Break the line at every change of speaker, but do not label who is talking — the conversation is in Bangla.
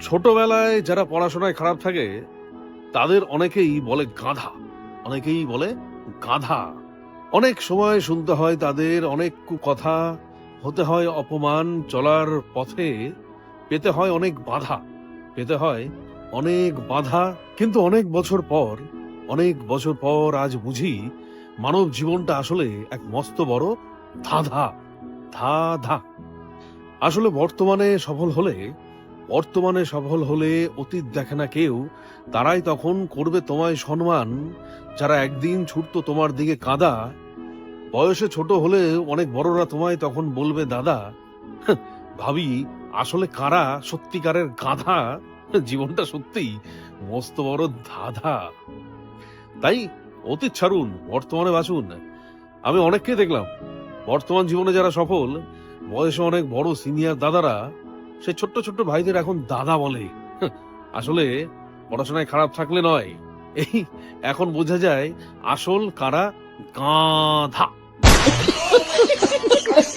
ছোটবেলায় যারা পড়াশোনায় খারাপ থাকে তাদের অনেকেই বলে গাধা। অনেকেই বলে গাধা। অনেক সময় শুনতে হয় তাদের অনেক কথা, হতে হয় অপমান, চলার পথে পেতে হয় অনেক বাধা, পেতে হয় অনেক বাধা। কিন্তু অনেক বছর পর আজ বুঝি মানব জীবনটা আসলে এক মস্ত বড় ধাঁধা। ধাঁধা। আসলে বর্তমানে সফল হলে অতীত দেখে না কেউ। তারাই তখন করবে তোমায় সম্মান, যারা একদিন ছুটতো তোমার দিকে কাঁদা। বয়সে ছোট হলে অনেক বড়রা তোমায় তখন বলবে দাদা। ভাবি, আসলে কারা সত্যিকারের গাধা? জীবনটা সত্যিই মস্ত বড় ধাঁধা। তাই অতীত ছাড়ুন, বর্তমানে বাঁচুন। আমি অনেককে দেখলাম বর্তমান জীবনে যারা সফল, বয়সে অনেক বড় সিনিয়র দাদারা সেই ছোট্ট ছোট্ট ভাইদের এখন দাদা বলে। আসলে পড়াশোনায় খারাপ থাকলে নয়, এই এখন বোঝা যায় আসল কারা গাধা।